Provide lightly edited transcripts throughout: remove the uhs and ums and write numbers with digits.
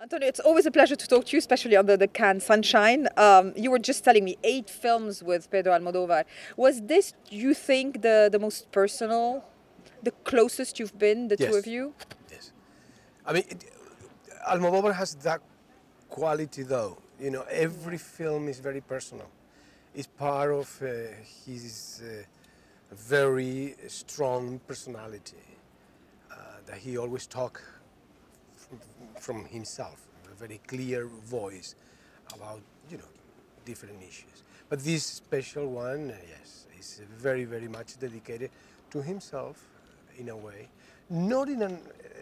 Antonio, it's always a pleasure to talk to you, especially under the Cannes sunshine. You were just telling me 8 films with Pedro Almodovar. Was this, you think, the most personal, the closest you've been, the two of Yes, you? yes. I mean, Almodovar has that quality, though. You know, every film is very personal. It's part of his very strong personality that he always talk from himself, a very clear voice about different issues. But this special one, yes, is very very much dedicated to himself in a way, not in a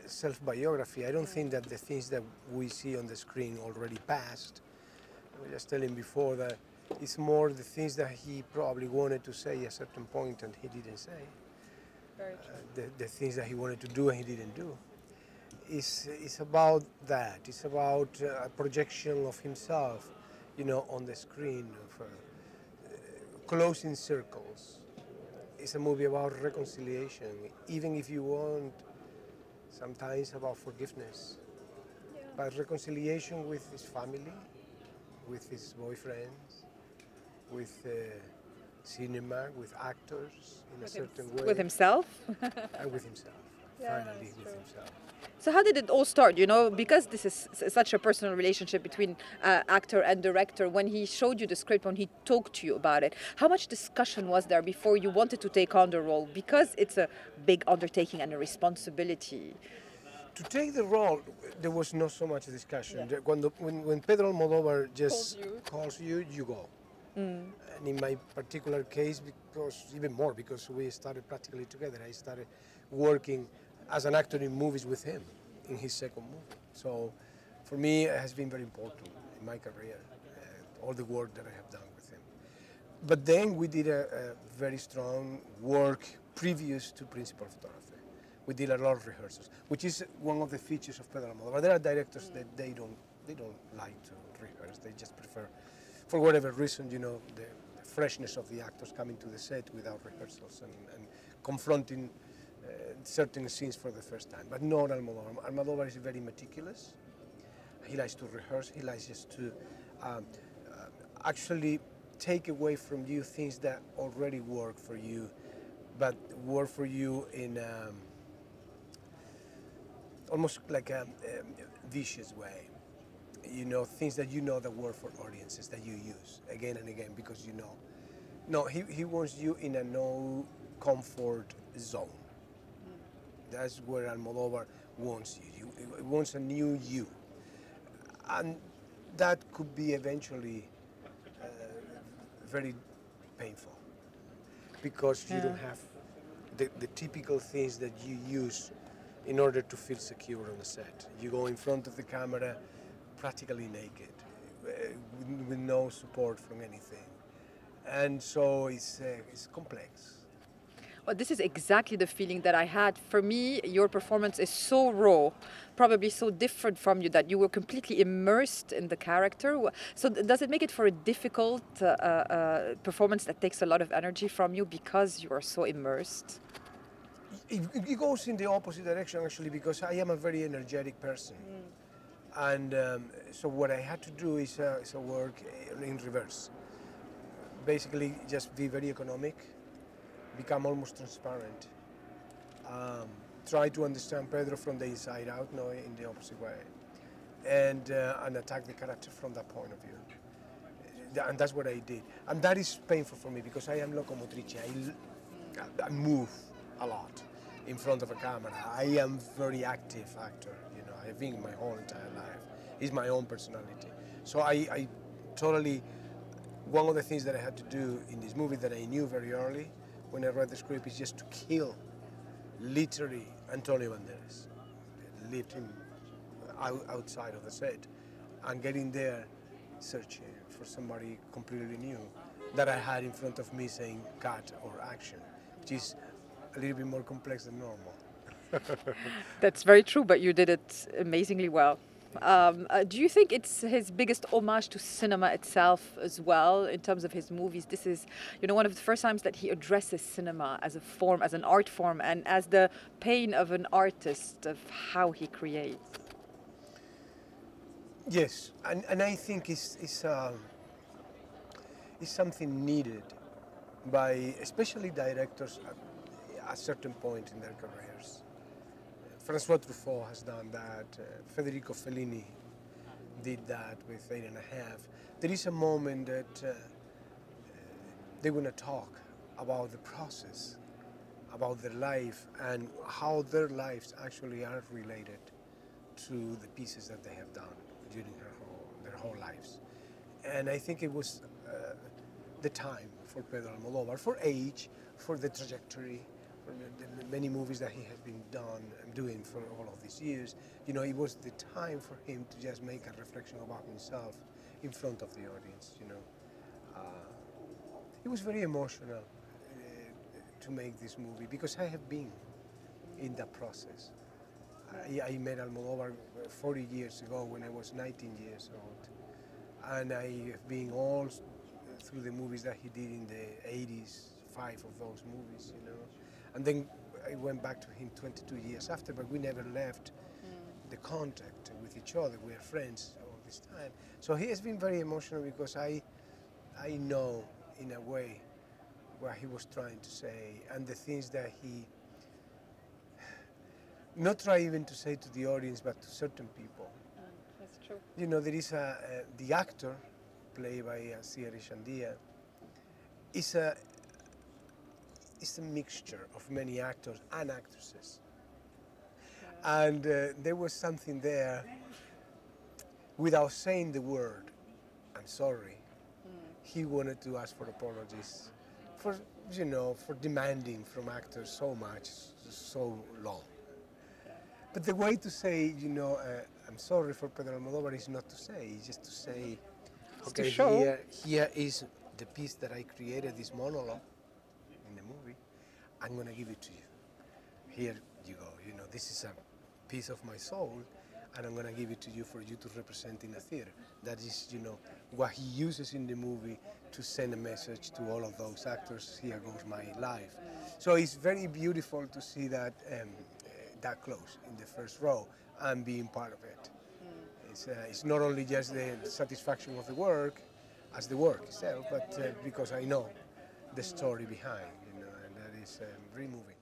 self-biography. I don't think that the things that we see on the screen already passed. I was just telling before that it's more the things that he probably wanted to say at a certain point and he didn't say. Very The things that he wanted to do and he didn't do. It's about that. It's about a projection of himself, on the screen, of closing circles. It's a movie about reconciliation, even if you want, sometimes about forgiveness. But reconciliation with his family, with his boyfriends, with cinema, with actors in a certain way. With himself? And with himself, Yeah, finally that's with true. himself. So how did it all start? Because this is such a personal relationship between actor and director. When he showed you the script, when he talked to you about it, how much discussion was there before you wanted to take on the role? Because it's a big undertaking and a responsibility. To take the role, there was not so much discussion. Yeah. When Pedro Almodóvar just Calls you. calls you, you go. And in my particular case, even more, because we started practically together. I started working as an actor in movies with him in his second movie. So for me, it has been very important in my career, all the work that I have done with him. But then we did a very strong work previous to principal photography. We did a lot of rehearsals, which is one of the features of Pedro Almodóvar. There are directors that they don't like to rehearse. They just prefer, for whatever reason, the freshness of the actors coming to the set without rehearsals and confronting certain scenes for the first time. But not Almodóvar. Almodóvar is very meticulous. He likes to rehearse. He likes just to actually take away from you things that already work for you, but work for you in almost like a vicious way. Things that that work for audiences that you use again and again because you know. No, he wants you in a no comfort zone. That's where Almodóvar wants you. He wants a new you. And that could be eventually very painful because you don't have the typical things that you use in order to feel secure on the set. You go in front of the camera practically naked, with no support from anything. And so it's complex. Well, this is exactly the feeling that I had. For me, your performance is so raw, probably so different from you that you were completely immersed in the character. So does it make it for a difficult performance that takes a lot of energy from you because you are so immersed? It goes in the opposite direction actually because I am a very energetic person. And so what I had to do is work in reverse. Basically just be very economic, become almost transparent, try to understand Pedro from the inside out, no in the opposite way, and attack the character from that point of view. And that's what I did. And that is painful for me because I am locomotrice. I move a lot in front of a camera. I am very active actor, I've been my whole entire life. It's my own personality. So I totally, one of the things that I had to do in this movie that I knew very early when I read the script is just to kill, literally, Antonio Banderas. Leave him outside of the set and getting there searching for somebody completely new that I had in front of me saying cut or action, which is a little bit more complex than normal. That's very true, but you did it amazingly well. Do you think it's his biggest homage to cinema itself as well in terms of his movies? This is, one of the first times that he addresses cinema as a form, as an art form, and as the pain of an artist, of how he creates. Yes, and I think it's something needed by especially directors at a certain point in their careers. François Truffaut has done that. Federico Fellini did that with 8½. There is a moment that they want to talk about the process, about their life, and how their lives actually are related to the pieces that they have done during their whole lives. And I think it was the time for Pedro Almodovar, for age, for the trajectory, for the many movies that he has been doing for all of these years. You know, it was the time for him to just make a reflection about himself in front of the audience, you know. It was very emotional to make this movie because I have been in that process. I met Almodovar 40 years ago when I was 19 years old. And I have been all through the movies that he did in the 80s, 5 of those movies, you know. And then I went back to him 22 years after, but we never left the contact with each other. We are friends all this time. So he has been very emotional because I know, in a way, what he was trying to say and the things that he not try even to say to the audience, but to certain people. That's true. You know, there is the actor, played by Thierry Chandia, is a mixture of many actors and actresses. Yeah. And there was something there, without saying the word, I'm sorry, he wanted to ask for apologies for, you know, for demanding from actors so much, so long. But the way to say, you know, I'm sorry for Pedro Almodovar is not to say, it's just to say, okay, here is the piece that I created, this monologue in the movie, I'm going to give it to you. Here you go, you know, this is a piece of my soul, and I'm going to give it to you for you to represent in a theater. That is, you know, what he uses in the movie to send a message to all of those actors, here goes my life. So it's very beautiful to see that that close in the first row and being part of it. It's not only just the satisfaction of the work as the work itself, but because I know the story behind, you know, and that is very moving.